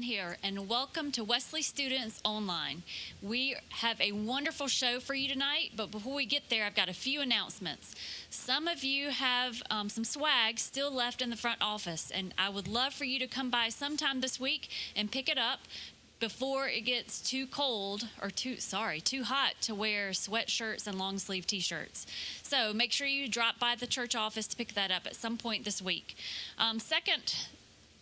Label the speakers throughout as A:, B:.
A: Here and welcome to Wesley Students Online. We have a wonderful show for you tonight, but before we get there, I've got a few announcements. Some of you have some swag still left in the front office, and I would love for you to come by sometime this week and pick it up before it gets too cold or too hot to wear sweatshirts and long sleeve t-shirts. So make sure you drop by the church office to pick that up at some point this week.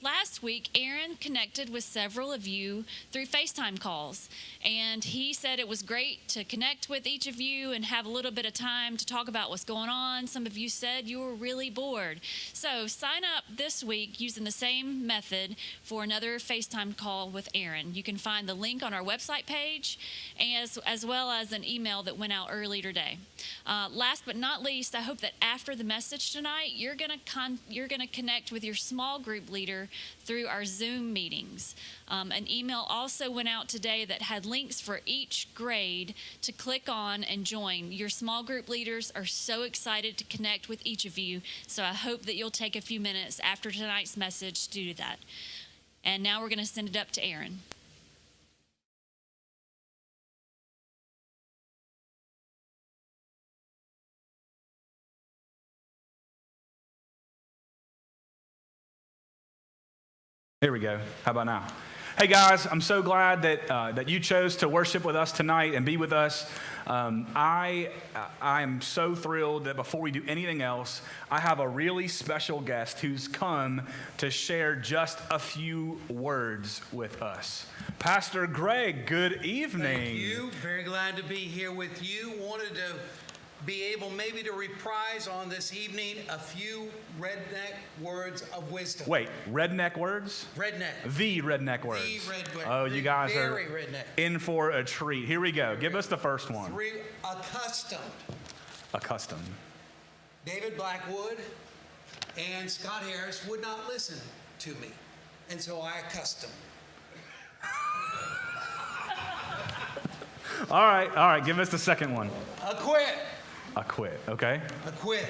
A: Last week, Aaron connected with several of you through FaceTime calls, and he said it was great to connect with each of you and have a little bit of time to talk about what's going on. Some of you said you were really bored. So sign up this week using the same method for another FaceTime call with Aaron. You can find the link on our website page as well as an email that went out earlier today. Last but not least, I hope that after the message tonight, you're gonna connect with your small group leader through our Zoom meetings. An email also went out today that had links for each grade to click on and join. Your small group leaders are so excited to connect with each of you, so I hope that you'll take a few minutes after tonight's message to do that. And now we're going to send it up to Aaron.
B: Here we go. How about now? Hey guys, I'm so glad that you chose to worship with us tonight and be with us. I am so thrilled that before we do anything else, I have a really special guest who's come to share just a few words with us. Pastor Greg, good evening.
C: Thank you. Very glad to be here with you. Wanted to be able maybe to reprise on this evening a few redneck words of wisdom.
B: Wait, redneck words?
C: Redneck.
B: The redneck words.
C: The redneck.
B: Oh, you guys are
C: redneck.
B: In for a treat. Here we go. Give us the first one.
C: Accustomed.
B: Accustomed.
C: David Blackwood and Scott Harris would not listen to me, and so I accustomed.
B: All right. Give us the second one.
C: Acquit.
B: I quit, okay?
C: I quit.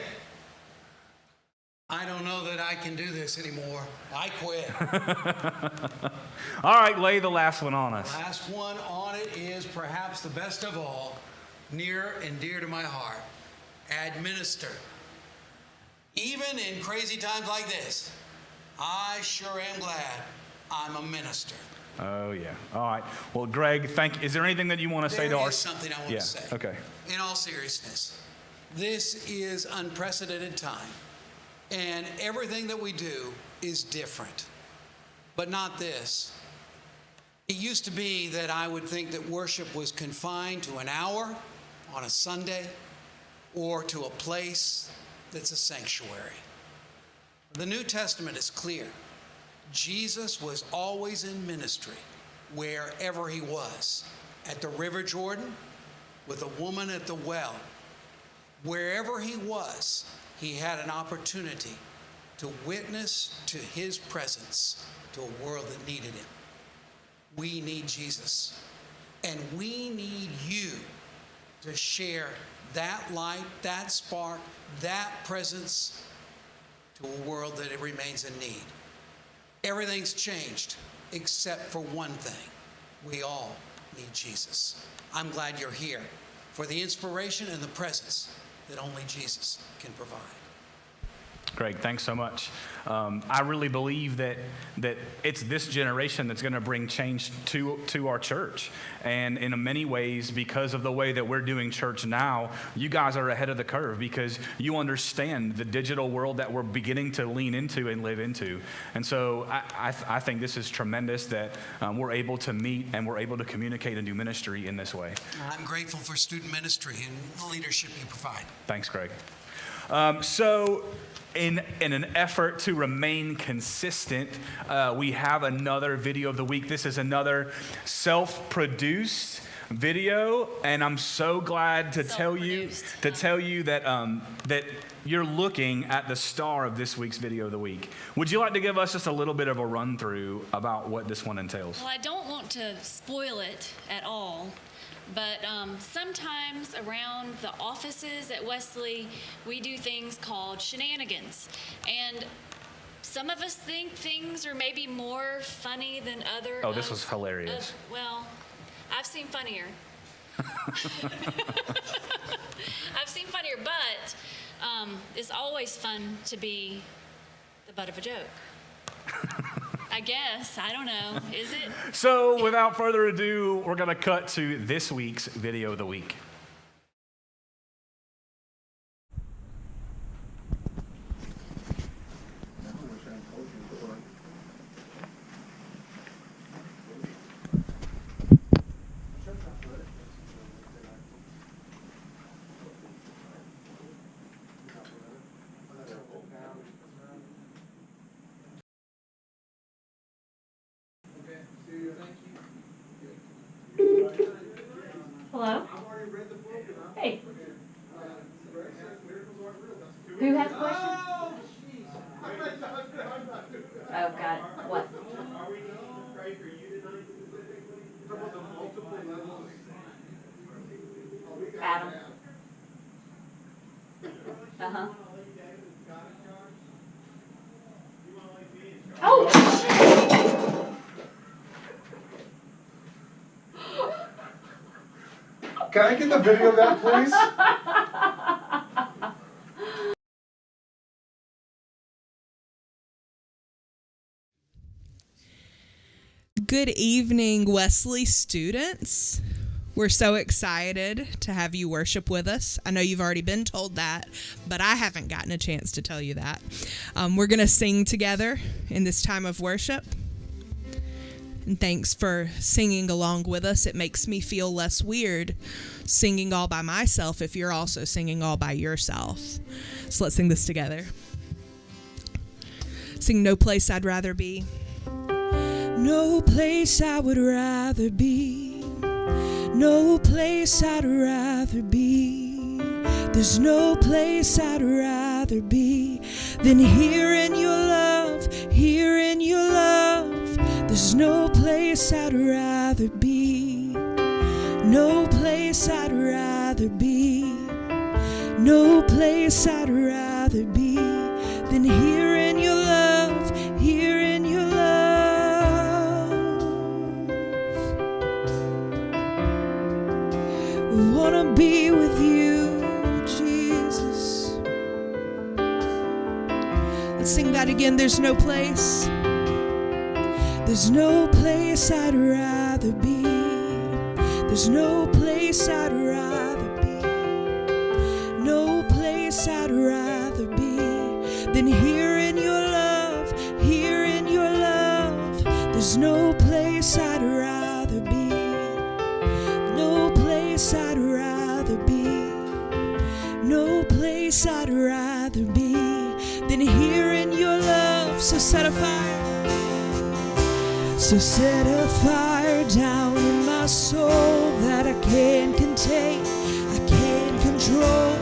C: I don't know that I can do this anymore. I quit.
B: All right, lay the last one on us.
C: Last one on it is perhaps the best of all, near and dear to my heart. Administer. Even in crazy times like this, I sure am glad I'm a minister.
B: Oh, yeah. All right. Well, Greg, is there anything that you want to say to
C: There
B: our...
C: is something I want to say.
B: Okay.
C: In all seriousness, this is unprecedented time, and everything that we do is different, but not this. It used to be that I would think that worship was confined to an hour on a Sunday or to a place that's a sanctuary. The New Testament is clear. Jesus was always in ministry wherever he was. At the River Jordan, with a woman at the well. Wherever he was, he had an opportunity to witness to his presence to a world that needed him. We need Jesus. And we need you to share that light, that spark, that presence to a world that it remains in need. Everything's changed except for one thing. We all need Jesus. I'm glad you're here for the inspiration and the presence that only Jesus can provide.
B: Greg, thanks so much. I really believe that it's this generation that's going to bring change to our church. And in many ways, because of the way that we're doing church now, you guys are ahead of the curve because you understand the digital world that we're beginning to lean into and live into. And so I think this is tremendous that we're able to meet and we're able to communicate and do ministry in this way.
C: I'm grateful for student ministry and the leadership you provide.
B: Thanks, Greg. So in an effort to remain consistent, we have another video of the week. This is another self-produced video, and I'm so glad to tell you that that you're looking at the star of this week's video of the week. Would you like to give us just a little bit of a run through about what this one entails?
A: Well, I don't want to spoil it at all, but sometimes around the offices at Wesley, we do things called shenanigans. And some of us think things are maybe more funny than others.
B: Oh, this was hilarious.
A: Well, I've seen funnier. I've seen funnier, but it's always fun to be the butt of a joke. I guess. I don't know. Is it?
B: So without further ado, we're going to cut to this week's video of the week.
D: Hello? Hey. Who has questions? Oh, God. What?
E: Are we going to pray for you tonight specifically? About the multiple levels.
D: Adam. Uh-huh. Oh, shit!
E: Can I get the video of that, please?
F: Good evening, Wesley students. We're so excited to have you worship with us. I know you've already been told that, but I haven't gotten a chance to tell you that. We're going to sing together in this time of worship. And thanks for singing along with us. It makes me feel less weird singing all by myself if you're also singing all by yourself. So let's sing this together. Sing No Place I'd Rather Be. No place I would rather be. No place I'd rather be. There's no place I'd rather be than here in your love, here in your love. There's no place I'd rather be. No place I'd rather be. No place I'd rather be than here in your love, here in your love. I wanna be with you, Jesus. Let's sing that again. There's no place. There's no place I'd rather be. There's no place I'd rather be. No place I'd rather be than here in your love, here in your love. There's no place I'd rather be. No place I'd rather be. No place I'd rather be than here in your love. So set a fire. So set a fire down in my soul that I can't contain, I can't control.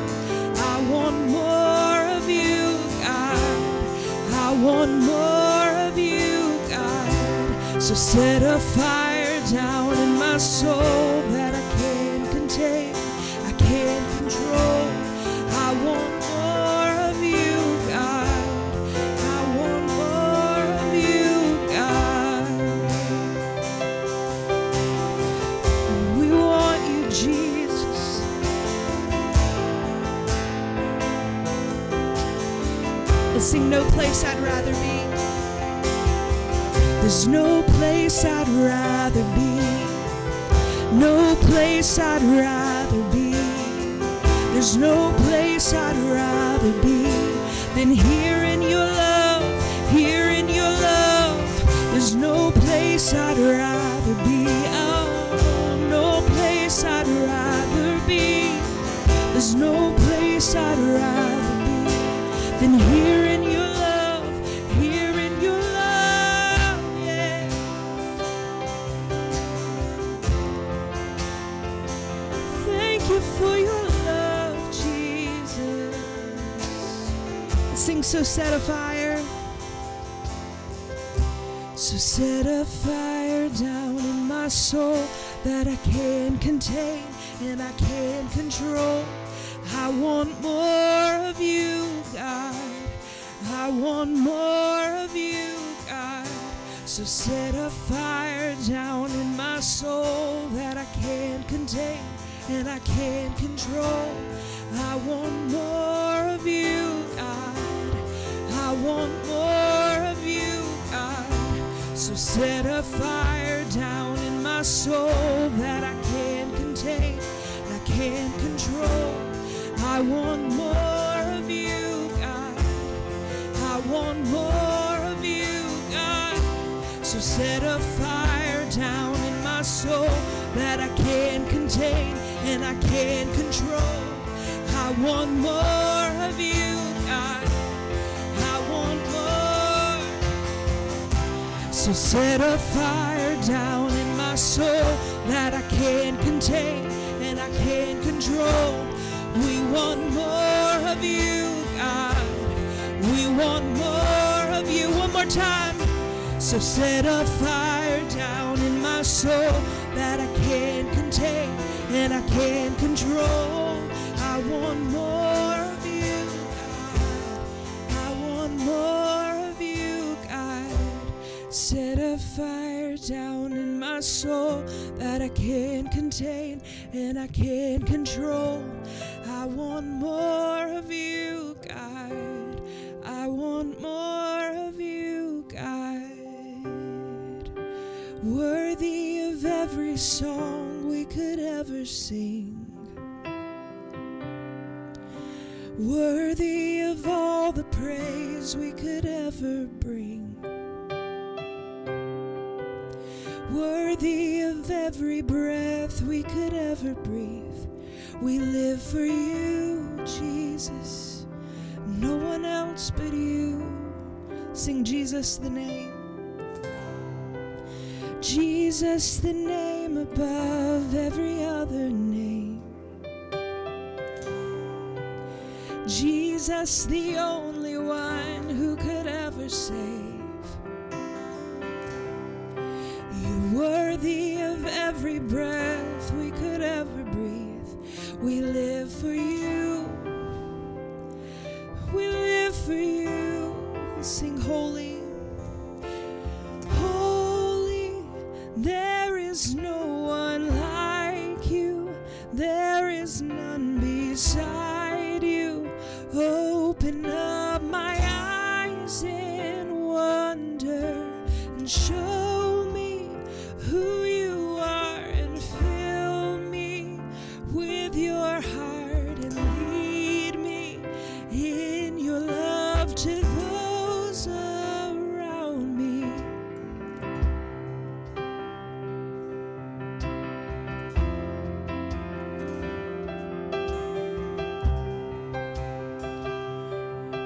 F: I want more of you, God. I want more of you, God. So set a fire down in my soul that I can't contain, I can't control. I want more of you, God. I want more of you, God. And we want you, Jesus. Let's sing No Place I'd Rather Be. There's no place I'd rather be. No place I'd rather be. There's no place I'd rather be than here in your love, here in your love. There's no place I'd rather be. Oh, no place I'd rather be. There's no place I'd rather be than here in your love, here in your love, yeah. Thank you for your love, Jesus. Sing So Set a Fire. So set a fire down in my soul that I can't contain and I can't control. I want more of you, God. I want more of you, God. So set a fire down in my soul that I can't contain and I can't control. I want more of you, God. I want more of you, God. So set a fire down in my soul that I can't contain, I can't control. I want more of you, God. I want more of you, God. So set a fire down in my soul that I can't contain and I can't control. I want more of you, God. I want more. So set a fire down in my soul that I can't contain and I can't control. We want more of you, God. We want more of you. One more time. So set a fire down in my soul that I can't contain and I can't control. I want more of you, God. I want more of you, God. Set a fire down in my soul that I can't contain and I can't control. I want more of you, God. I want more of you, God. Worthy of every song we could ever sing. Worthy of all the praise we could ever bring. Worthy of every breath we could ever breathe. We live for you, Jesus. No one else but you. Sing Jesus the name. Jesus the name above every other name. Jesus the only one who could ever save. You're worthy of every breath we could ever breathe. We live for you, Open up my eyes in wonder and show me who you are and fill me with your heart and lead me in your love to those around me.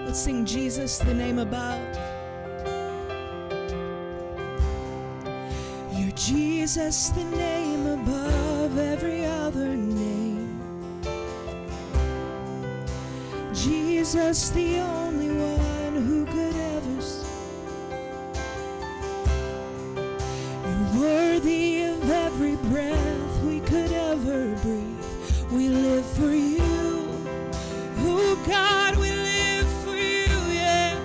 F: Let's sing Jesus, the name above. You're Jesus, the name above every other name. Jesus, the only one who could ever save. You're worthy of every breath we could ever breathe. We live for you. Oh God, we live for you, yeah.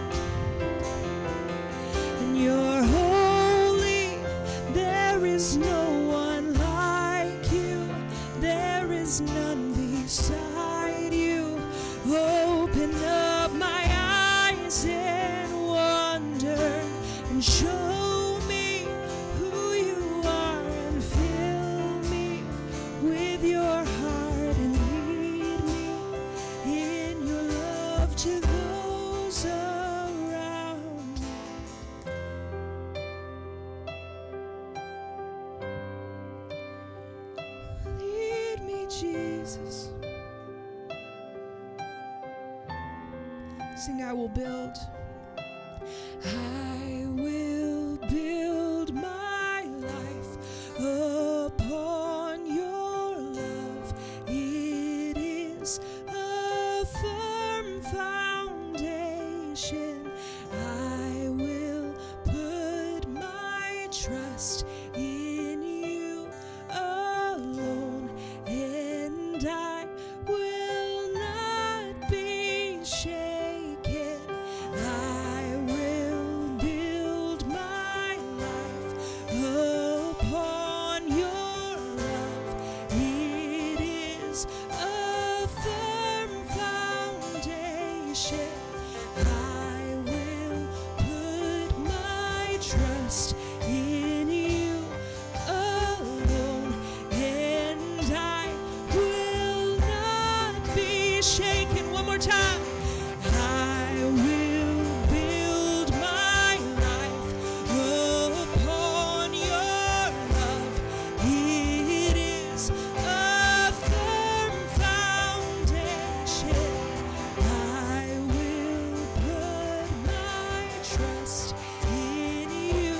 F: And you're holy. There is no one like you. There is none beside you. Open up my eyes in wonder and show me who you are and fill me with your heart and lead me in your love to those around me. Lead me, Jesus. Sing, I will build. I will build my life upon your love. It is a firm foundation. I will put my trust in you alone, and I will not be shaken. I will build my life upon your love. It is a firm foundation. I will put my trust in you alone, and I will not be shaken. One more time. I will build my life upon your love. It is a firm foundation. I will put my trust in you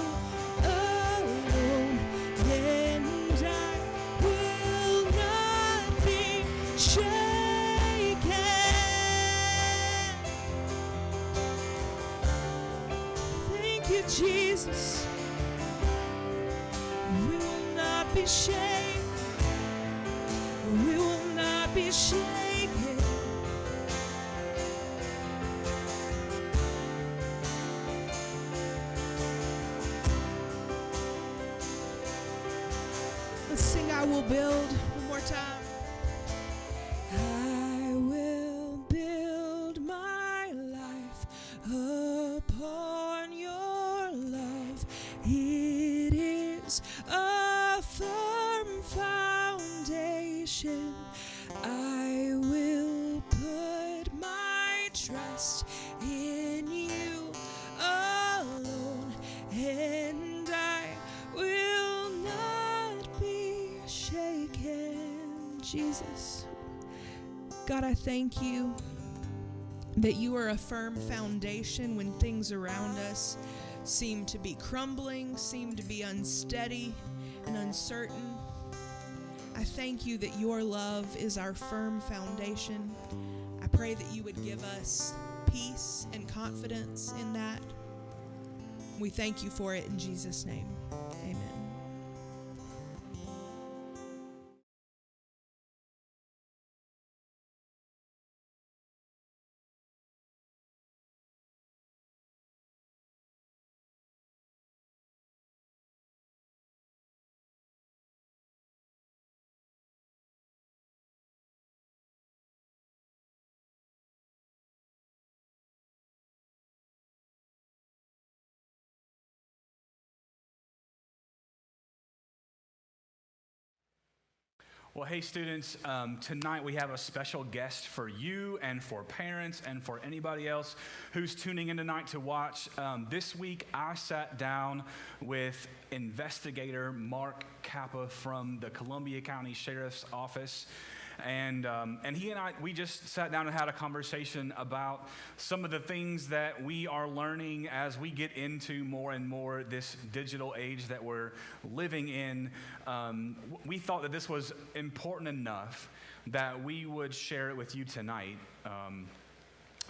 F: alone, and I will not be shaken. Thank you, Jesus. We will not be shaken. We will not be shaken. Let's sing I will build one more time. I will build my life upon your love. It is a firm foundation. I will put my trust in you alone, and I will not be shaken. Jesus, God, I thank you that you are a firm foundation when things around us seem to be crumbling, seem to be unsteady and uncertain. I thank you that your love is our firm foundation. I pray that you would give us peace and confidence in that. We thank you for it in Jesus' name. Amen.
B: Well, hey, students, tonight we have a special guest for you and for parents and for anybody else who's tuning in tonight to watch. This week, I sat down with investigator Mark Kappa from the Columbia County Sheriff's Office. And he and I, we just sat down and had a conversation about some of the things that we are learning as we get into more and more this digital age that we're living in. We thought that this was important enough that we would share it with you tonight.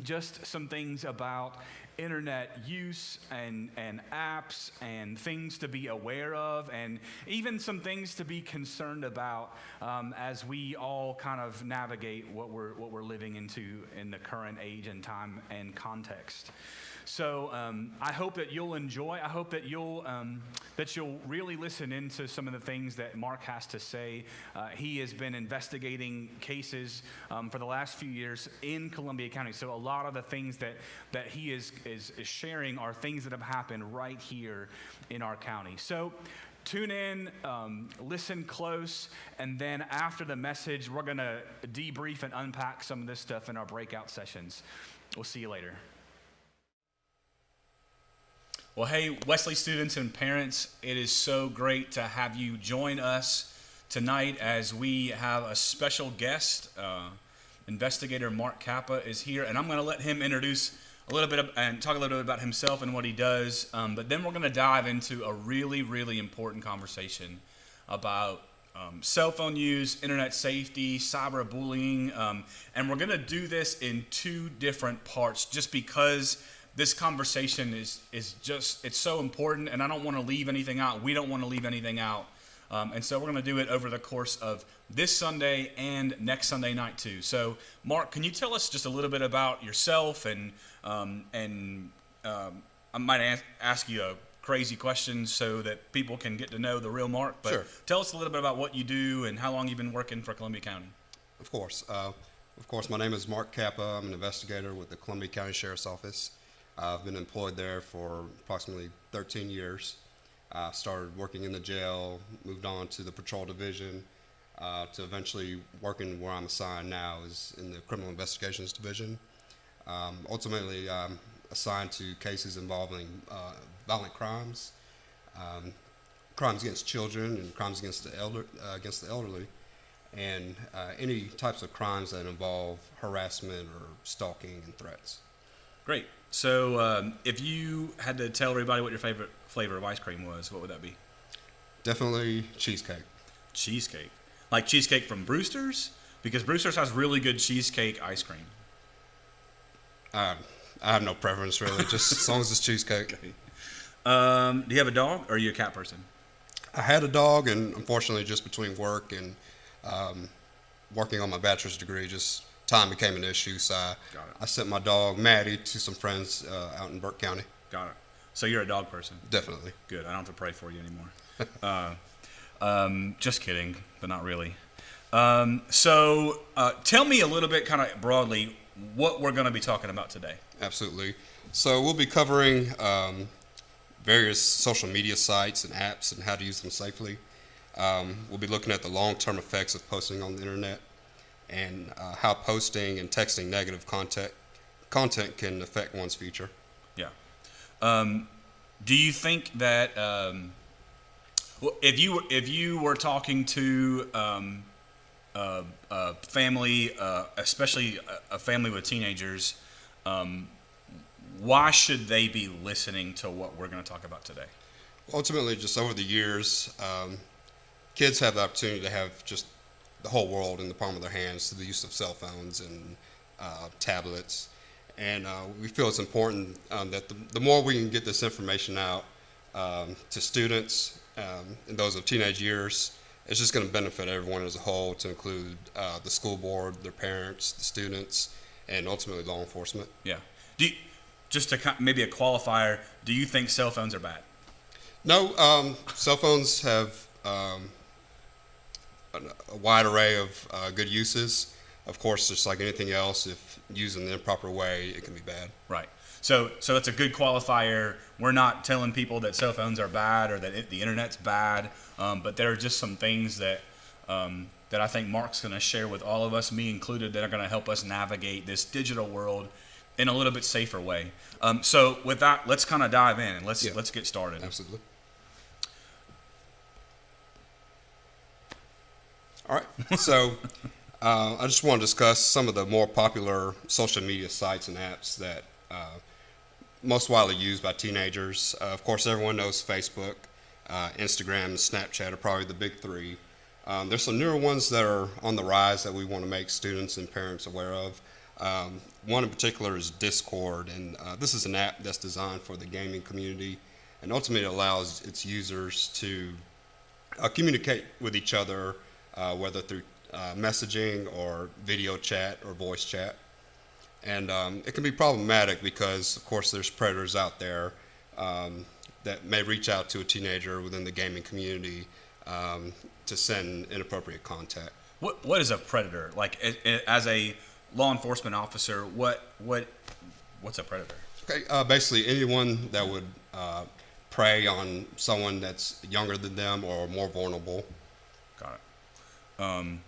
B: Just some things about internet use and apps and things to be aware of, and even some things to be concerned about as we all kind of navigate what we're living into in the current age and time and context. So I hope that you'll enjoy. I hope that you'll really listen into some of the things that Mark has to say. He has been investigating cases for the last few years in Columbia County. So a lot of the things that he is sharing are things that have happened right here in our county. So tune in, listen close, and then after the message, we're going to debrief and unpack some of this stuff in our breakout sessions. We'll see you later. Well, hey, Wesley students and parents, it is so great to have you join us tonight as we have a special guest. Investigator Mark Kappa is here, and I'm going to let him introduce a little bit and talk a little bit about himself and what he does. But then we're going to dive into a really, really important conversation about cell phone use, internet safety, cyberbullying, and we're going to do this in two different parts just because this conversation is just, it's so important, and I don't want to leave anything out. We don't want to leave anything out. And so we're going to do it over the course of this Sunday and next Sunday night too. So, Mark, can you tell us just a little bit about yourself? And I might ask you a crazy question so that people can get to know the real Mark. But
G: Sure.
B: Tell us a little bit about what you do and how long you've been working for Columbia County.
G: Of course. My name is Mark Kappa. I'm an investigator with the Columbia County Sheriff's Office. I've been employed there for approximately 13 years. Started working in the jail, moved on to the patrol division, to eventually working where I'm assigned now is in the criminal investigations division. Ultimately, I'm assigned to cases involving violent crimes, crimes against children, and crimes against the elderly, and any types of crimes that involve harassment or stalking and threats.
B: Great. So if you had to tell everybody what your favorite flavor of ice cream was, what would that be?
G: Definitely cheesecake.
B: Cheesecake. Like cheesecake from Brewster's? Because Brewster's has really good cheesecake ice cream.
G: I have no preference really, just as long as it's cheesecake.
B: Okay. Do you have a dog, or are you a cat person?
G: I had a dog, and unfortunately just between work and working on my bachelor's degree, just time became an issue, so I sent my dog Maddie to some friends out in Burke County.
B: Got it. So you're a dog person?
G: Definitely.
B: Good. I don't have to pray for you anymore. Just kidding, but not really. So tell me a little bit, kind of broadly, what we're going to be talking about today.
G: Absolutely. So we'll be covering various social media sites and apps and how to use them safely. We'll be looking at the long-term effects of posting on the internet, and how posting and texting negative content can affect one's future. Yeah.
B: Do you think that if you were talking to a family, especially a family with teenagers, why should they be listening to what we're going to talk about today?
G: Ultimately, just over the years, kids have the opportunity to have just the whole world in the palm of their hands through the use of cell phones and tablets. And we feel it's important that the more we can get this information out to students in those of teenage years, it's just going to benefit everyone as a whole, to include the school board, their parents, the students, and ultimately law enforcement.
B: Yeah. Just to maybe a qualifier, do you think cell phones are bad?
G: No, cell phones have a wide array of good uses. Of course, just like anything else, if used in the improper way, it can be bad.
B: Right. So that's a good qualifier. We're not telling people that cell phones are bad or that the internet's bad, but there are just some things that that I think Mark's going to share with all of us, me included, that are going to help us navigate this digital world in a little bit safer way. So with that, let's kind of dive in and let's get started.
G: Absolutely. All right. So I just want to discuss some of the more popular social media sites and apps that most widely used by teenagers. Of course, everyone knows Facebook, Instagram, and Snapchat are probably the big three. There's some newer ones that are on the rise that we want to make students and parents aware of. One in particular is Discord, and this is an app that's designed for the gaming community, and ultimately allows its users to communicate with each other, whether through messaging or video chat or voice chat. And it can be problematic because, of course, there's predators out there that may reach out to a teenager within the gaming community to send inappropriate content.
B: What is a predator? Like, as a law enforcement officer, what's a predator?
G: Okay, basically anyone that would prey on someone that's younger than them or more vulnerable.
B: Got it.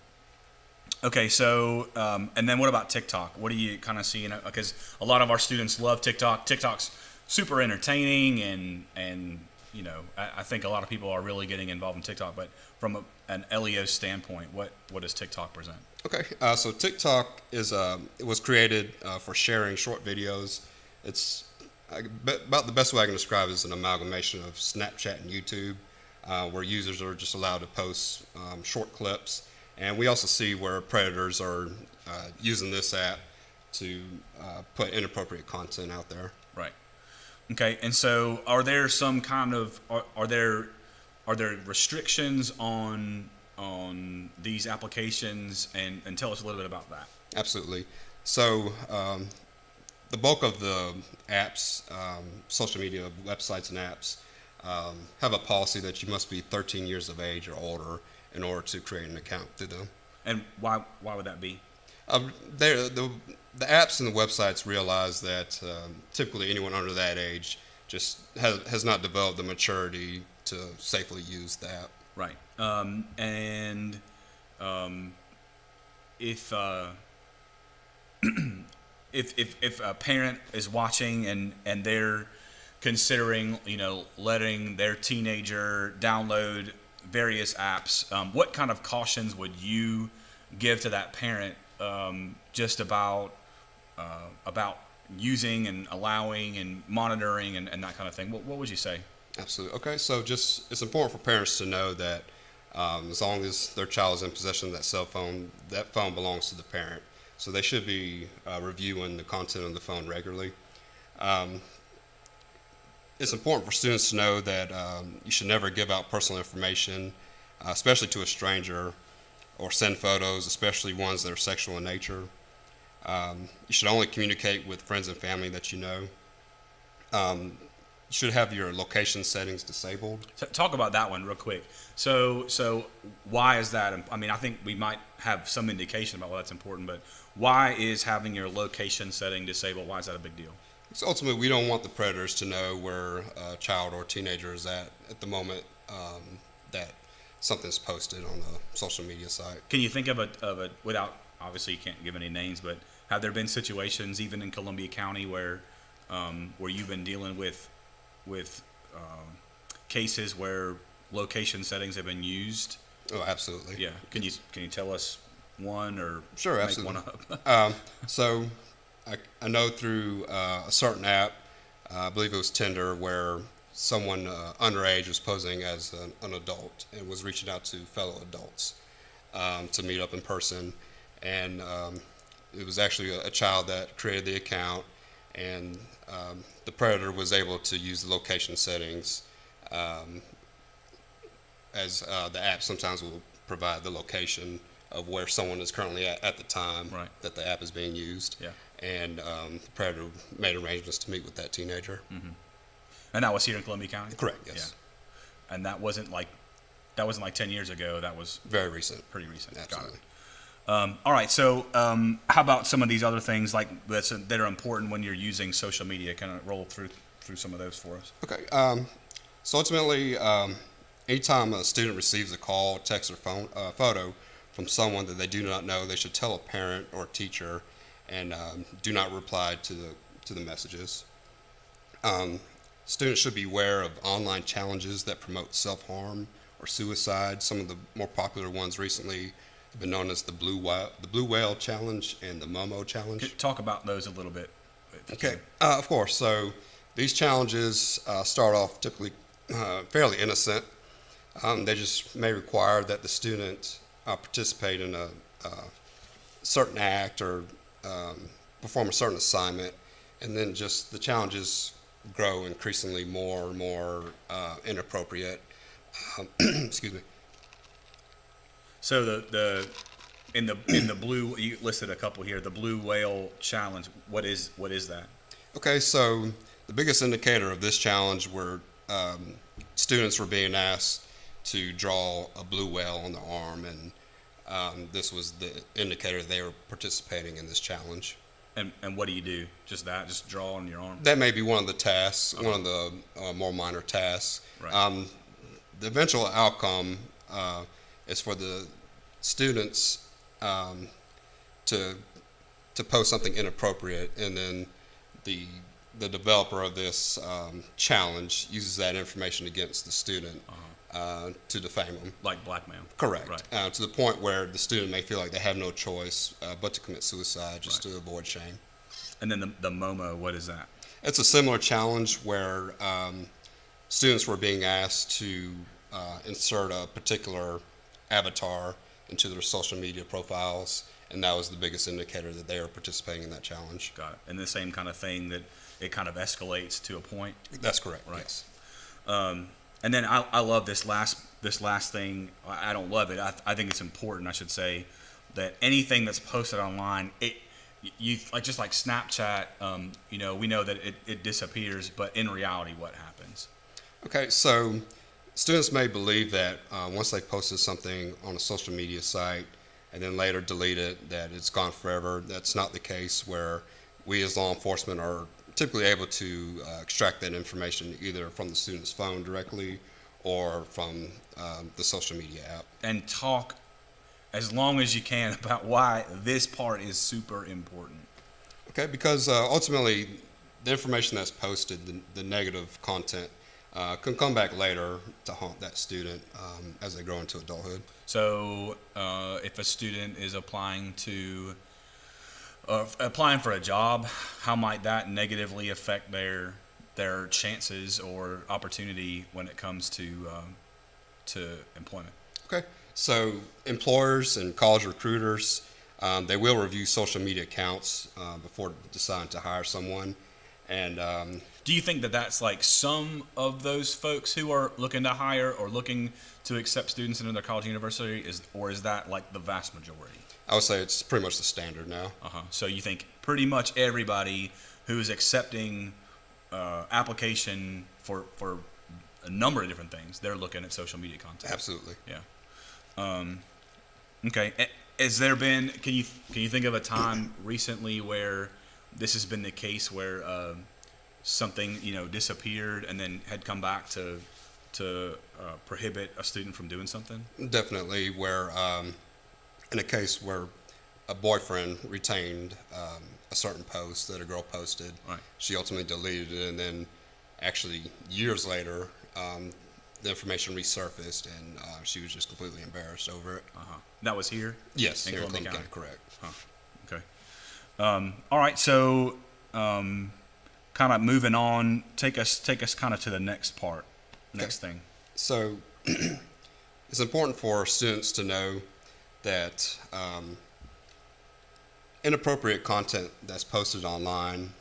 B: Okay, so and then what about TikTok? What do you kind of see? Because a lot of our students love TikTok. TikTok's super entertaining, and you know, I think a lot of people are really getting involved in TikTok. But from an LEO standpoint, what does TikTok present?
G: Okay, so TikTok it was created for sharing short videos. It's about the best way I can describe it is an amalgamation of Snapchat and YouTube, where users are just allowed to post short clips. And we also see where predators are using this app to put inappropriate content out there.
B: Right. Okay. And so, are there some kind of are there restrictions on these applications? And tell us a little bit about that.
G: Absolutely. So the bulk of the apps, social media websites and apps, have a policy that you must be 13 years of age or older in order to create an account through them.
B: And why would that be?
G: The apps and the websites realize that typically anyone under that age just has not developed the maturity to safely use the app.
B: Right. If if a parent is watching and they're considering, you know, letting their teenager download various apps, what kind of cautions would you give to that parent just about using and allowing and monitoring and that kind of thing? What would you say?
G: Absolutely. Okay, so it's important for parents to know that as long as their child is in possession of that cell phone, that phone belongs to the parent. So they should be reviewing the content on the phone regularly. It's important for students to know that you should never give out personal information, especially to a stranger, or send photos, especially ones that are sexual in nature. You should only communicate with friends and family that you know. You should have your location settings disabled.
B: So talk about that one real quick. So why is that? I mean, I think we might have some indication about why that's important, but why is having your location setting disabled? Why is that a big deal?
G: So ultimately, we don't want the predators to know where a child or teenager is at the moment that something's posted on a social media site.
B: Can you think of a without, obviously you can't give any names, but have there been situations even in Columbia County where you've been dealing with cases where location settings have been used?
G: Oh, absolutely.
B: Yeah. Can you tell us one or
G: sure,
B: make
G: absolutely.
B: one up?
G: So I know through a certain app, I believe it was Tinder, where someone underage was posing as an adult and was reaching out to fellow adults to meet up in person. And it was actually a child that created the account, and the predator was able to use the location settings as the app sometimes will provide the location of where someone is currently at the time
B: Right.
G: that the app is being used.
B: Yeah.
G: And the predator made arrangements to meet with that teenager.
B: Mm-hmm. And that was here in Columbia County?
G: Correct, yes.
B: Yeah. And that wasn't like 10 years ago. That was
G: Very recent.
B: pretty recent.
G: Absolutely.
B: Got it. All right. So how about some of these other things that are important when you're using social media? Kind of roll through some of those for us.
G: Okay. So ultimately, anytime a student receives a call, text, or photo from someone that they do not know, they should tell a parent or teacher, and do not reply to the messages. Students should be aware of online challenges that promote self-harm or suicide. Some of the more popular ones recently have been known as the Blue Whale Challenge and the Momo Challenge.
B: Talk about those a little bit.
G: Okay, of course. So these challenges start off typically fairly innocent. They just may require that the student participate in a certain act or perform a certain assignment, and then just the challenges grow increasingly more and more inappropriate. Excuse me.
B: So the in the blue, you listed a couple here. The Blue Whale Challenge. What is that?
G: Okay, so the biggest indicator of this challenge were students were being asked to draw a blue whale on their arm, and this was the indicator they were participating in this challenge.
B: And what do you do? Just that? Just draw on your arm?
G: That may be one of the tasks, one of the more minor tasks.
B: Right.
G: The eventual outcome is for the students to post something inappropriate, and then the developer of this challenge uses that information against the student to defame them.
B: Like blackmail?
G: Correct.
B: Right.
G: To the point where the student may feel like they have no choice but to commit suicide just to avoid shame.
B: And then the Momo, what is that?
G: It's a similar challenge where students were being asked to insert a particular avatar into their social media profiles, and that was the biggest indicator that they were participating in that challenge.
B: Got it. And the same kind of thing that it kind of escalates to a point?
G: That's correct,
B: Right.
G: yes.
B: And then I love this last thing. I don't love it. I think it's important, I should say, that anything that's posted online, you like just like Snapchat, we know that it disappears, but in reality, what happens?
G: Okay, so students may believe that once they posted something on a social media site and then later delete it, that it's gone forever. That's not the case, where we as law enforcement are typically able to extract that information either from the student's phone directly or from the social media app.
B: And talk as long as you can about why this part is super important.
G: Okay, because ultimately the information that's posted, the negative content, can come back later to haunt that student as they grow into adulthood.
B: So if a student is applying for a job, how might that negatively affect their chances or opportunity when it comes to employment?
G: Okay, so employers and college recruiters, they will review social media accounts before deciding to hire someone. And
B: do you think that that's like some of those folks who are looking to hire or looking to accept students into their college or university, or is that like the vast majority?
G: I would say it's pretty much the standard now.
B: So you think pretty much everybody who is accepting application for a number of different things, they're looking at social media content?
G: Absolutely.
B: Yeah. Okay. Has there been? Can you think of a time recently where this has been the case, where something disappeared and then had come back to prohibit a student from doing something?
G: Definitely, where in a case where a boyfriend retained a certain post that a girl posted,
B: Right.
G: She ultimately deleted it, and then actually years later, the information resurfaced, and she was just completely embarrassed over it.
B: That was here?
G: Yes,
B: In
G: here in
B: Columbia
G: Columbia
B: County.
G: County, correct.
B: Okay. All right. So, kind of moving on. Take us kind of to the next part. Next thing.
G: So it's important for students to know that inappropriate content that's posted online,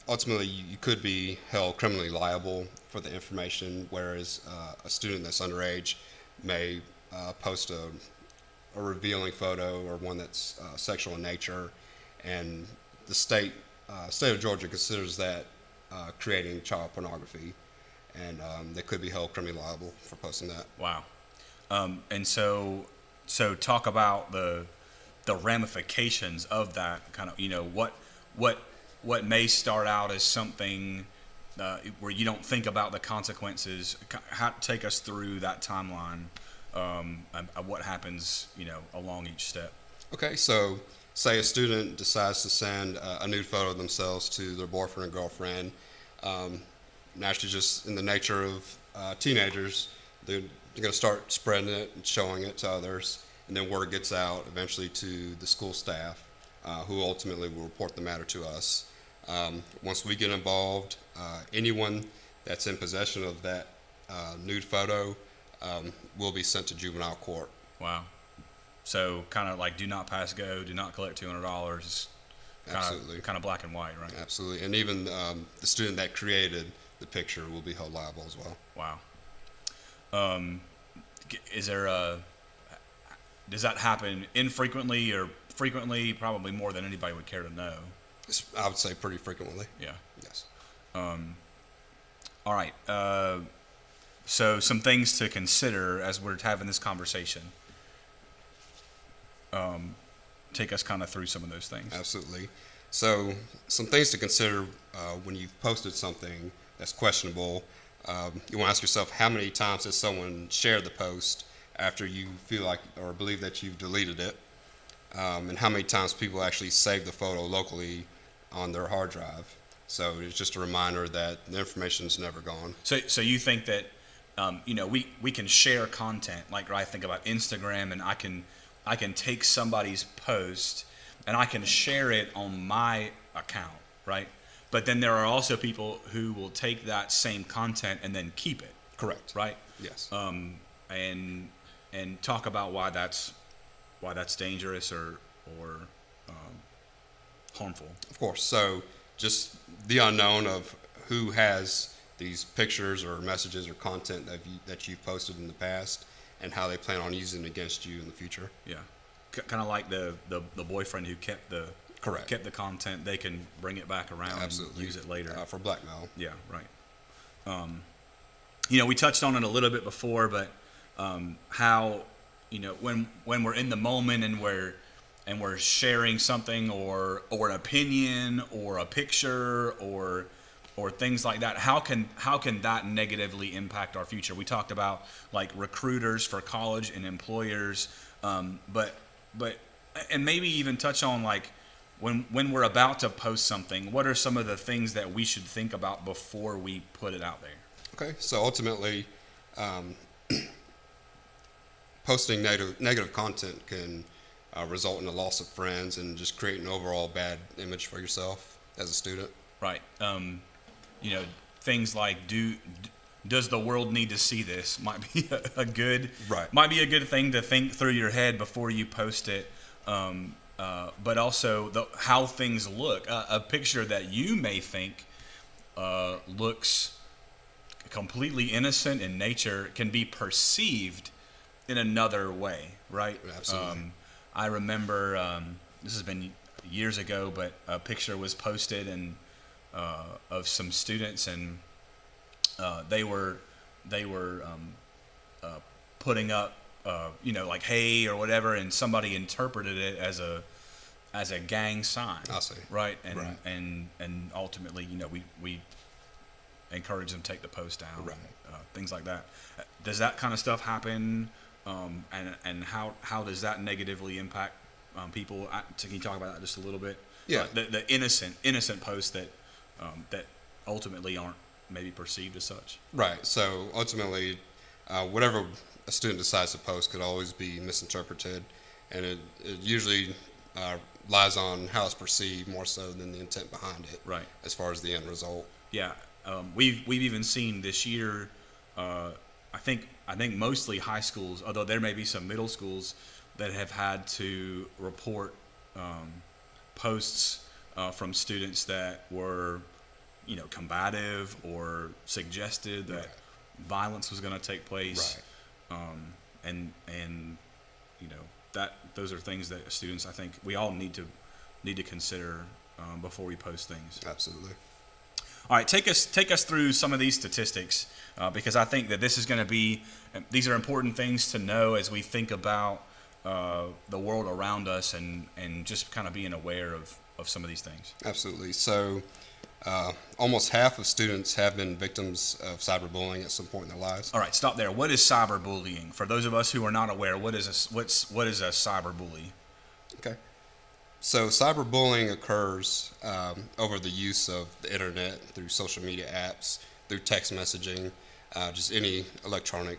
G: ultimately you could be held criminally liable for the information, whereas a student that's underage may post a revealing photo or one that's sexual in nature, and the state of Georgia considers that creating child pornography, and they could be held criminally liable for posting that.
B: Wow. And so talk about the ramifications of that kind of, what may start out as something where you don't think about the consequences. Take us through that timeline what happens, along each step.
G: Okay, so say a student decides to send a nude photo of themselves to their boyfriend or girlfriend. Naturally, just in the nature of teenagers, they're going to start spreading it and showing it to others, and then word gets out eventually to the school staff, who ultimately will report the matter to us. Once we get involved, anyone that's in possession of that nude photo will be sent to juvenile court.
B: Wow. So kind of like do not pass go, do not collect $200.
G: Absolutely.
B: Kind of black and white, right?
G: Absolutely. And even the student that created the picture will be held liable as well.
B: Wow. Is there does that happen infrequently or frequently? Probably more than anybody would care to know.
G: I would say pretty frequently.
B: Yeah.
G: Yes.
B: All right. So some things to consider as we're having this conversation. Take us kind of through some of those things.
G: Absolutely. So some things to consider when you've posted something that's questionable. You want to ask yourself, how many times has someone shared the post after you feel like or believe that you've deleted it? And how many times people actually save the photo locally on their hard drive? So it's just a reminder that the information is never gone.
B: So you think that we can share content, like I think about Instagram, and I can take somebody's post and I can share it on my account, right? But then there are also people who will take that same content and then keep it.
G: Correct.
B: Right?
G: Yes.
B: And talk about why that's dangerous or harmful.
G: Of course. So just the unknown of who has these pictures or messages or content that you've posted in the past and how they plan on using it against you in the future.
B: Yeah. Kind of like the boyfriend who kept the content. They can bring it back around.
G: Absolutely.
B: And use it later.
G: For blackmail.
B: Yeah, right. We touched on it a little bit before, but how when we're in the moment and we're sharing something or an opinion or a picture or things like that, how can that negatively impact our future? We talked about like recruiters for college and employers, but and maybe even touch on like when we're about to post something, what are some of the things that we should think about before we put it out there?
G: Okay, so ultimately, posting negative content can result in the loss of friends and just create an overall bad image for yourself as a student.
B: Right. Things like does the world need to see this? Might be a good thing to think through your head before you post it. But also how things look. A picture that you may think looks completely innocent in nature can be perceived in another way, right?
G: Absolutely.
B: I remember this has been years ago, but a picture was posted and of some students, and they were putting up like hey or whatever, and somebody interpreted it as a gang sign.
G: I see.
B: Right, and ultimately we encourage them to take the post down.
G: Right.
B: And, things like that. Does that kind of stuff happen? And how does that negatively impact people? Can you talk about that just a little bit?
G: Yeah.
B: The innocent posts that ultimately aren't maybe perceived as such.
G: Right. So ultimately, whatever a student decides to post could always be misinterpreted, and it usually lies on how it's perceived more so than the intent behind it.
B: Right.
G: As far as the end result.
B: Yeah. We've even seen this year. I think mostly high schools, although there may be some middle schools that have had to report posts from students that were, combative or suggested that violence was going to take place.
G: Right.
B: And that those are things that students, I think, we all need to consider before we post things.
G: Absolutely.
B: All right, take us through some of these statistics because I think that these are important things to know as we think about the world around us and just kind of being aware of some of these things.
G: Absolutely. So Almost half of students have been victims of cyberbullying at some point in their lives.
B: All right, stop there. What is cyberbullying? For those of us who are not aware, what is a cyberbully?
G: Okay. So cyberbullying occurs over the use of the internet, through social media apps, through text messaging, just any electronic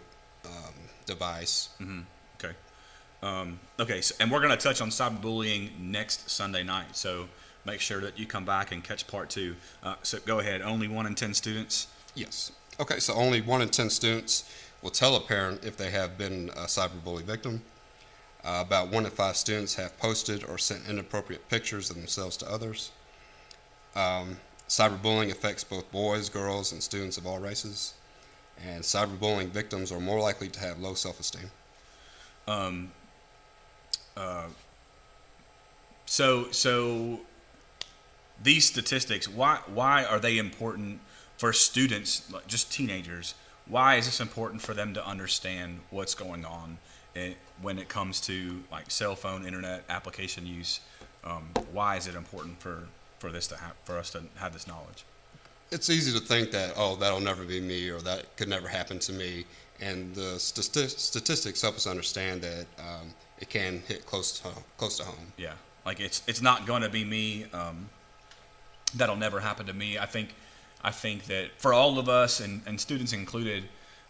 G: device.
B: Mm-hmm. Okay. Okay, so, and we're going to touch on cyberbullying next Sunday night, so make sure that you come back and catch part 2. So go ahead. Only 1 in 10 students?
G: Yes. Okay, so only 1 in 10 students will tell a parent if they have been a cyberbully victim. About 1 in 5 students have posted or sent inappropriate pictures of themselves to others. Cyberbullying affects both boys, girls, and students of all races. And cyberbullying victims are more likely to have low self-esteem.
B: So these statistics, why are they important for students, like just teenagers? Why is this important for them to understand what's going on when it comes to like cell phone, internet, application use? Why is it important for us to have this knowledge?
G: It's easy to think that, oh, that'll never be me, or that could never happen to me. And the statistics help us understand that it can hit close to home.
B: Yeah, like it's not going to be me. That'll never happen to me. I think that for all of us, and students included,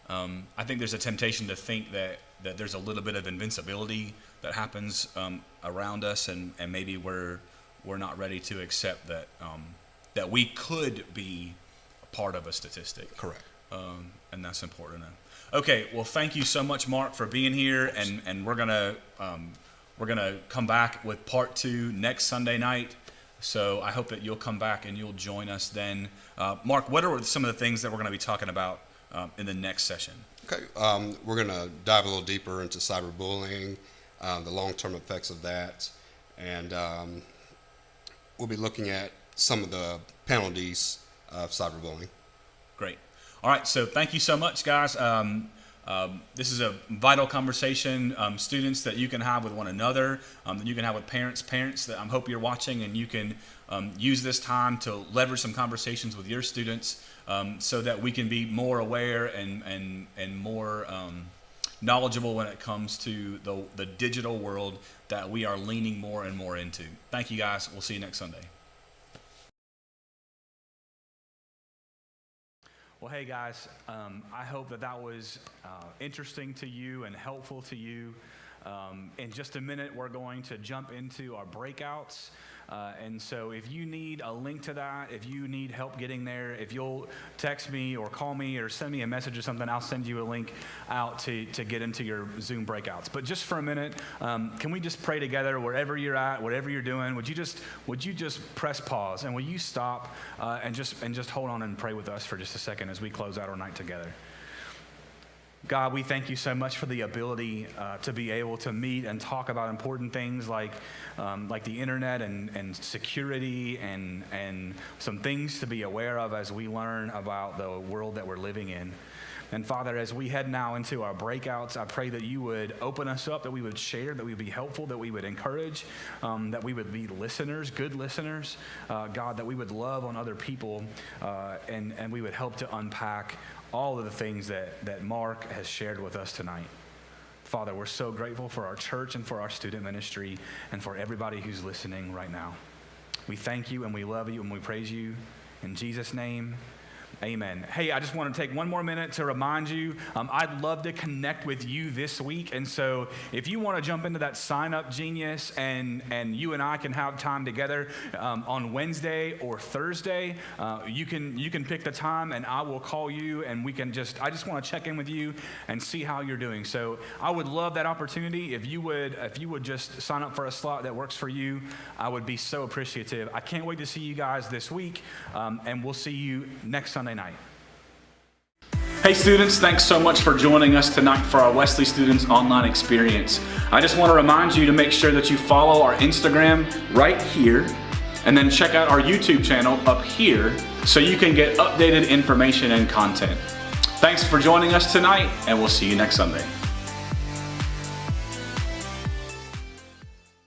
B: I think there's a temptation to think that there's a little bit of invincibility that happens around us, and maybe we're not ready to accept that we could be a part of a statistic.
G: Correct.
B: And that's important to know. Okay, well, thank you so much, Mark, for being here, and we're gonna come back with part 2 next Sunday night. So I hope that you'll come back and you'll join us then. Mark, what are some of the things that we're going to be talking about in the next session?
G: Okay, we're going to dive a little deeper into cyberbullying, the long-term effects of that, and we'll be looking at some of the penalties of cyberbullying.
B: Great. All right, so thank you so much, guys. This is a vital conversation, students, that you can have with one another, that you can have with parents that I hope you're watching, and you can use this time to leverage some conversations with your students so that we can be more aware and more knowledgeable when it comes to the digital world that we are leaning more and more into. Thank you, guys. We'll see you next Sunday. Well, hey guys, I hope that was interesting to you and helpful to you. In just a minute, we're going to jump into our breakouts. And so if you need a link to that, if you need help getting there, if you'll text me or call me or send me a message or something, I'll send you a link out to get into your Zoom breakouts. But just for a minute, can we just pray together wherever you're at, whatever you're doing? Would you just press pause, and will you stop and just hold on and pray with us for just a second as we close out our night together? God, we thank you so much for the ability to be able to meet and talk about important things like the internet and security and some things to be aware of as we learn about the world that we're living in. And Father, as we head now into our breakouts, I pray that you would open us up, that we would share, that we would be helpful, that we would encourage, that we would be listeners, good listeners, God, that we would love on other people, and we would help to unpack all of the things that Mark has shared with us tonight. Father, we're so grateful for our church and for our student ministry and for everybody who's listening right now. We thank you and we love you and we praise you. In Jesus' name, amen. Hey, I just want to take one more minute to remind you, I'd love to connect with you this week. And so if you want to jump into that Sign Up Genius and you and I can have time together on Wednesday or Thursday, you can pick the time and I will call you and I just want to check in with you and see how you're doing. So I would love that opportunity. If you would just sign up for a slot that works for you, I would be so appreciative. I can't wait to see you guys this week, and we'll see you next Sunday night. Hey students, thanks so much for joining us tonight for our Wesley Students Online Experience. I just want to remind you to make sure that you follow our Instagram right here, and then check out our YouTube channel up here so you can get updated information and content. Thanks for joining us tonight, and we'll see you next Sunday.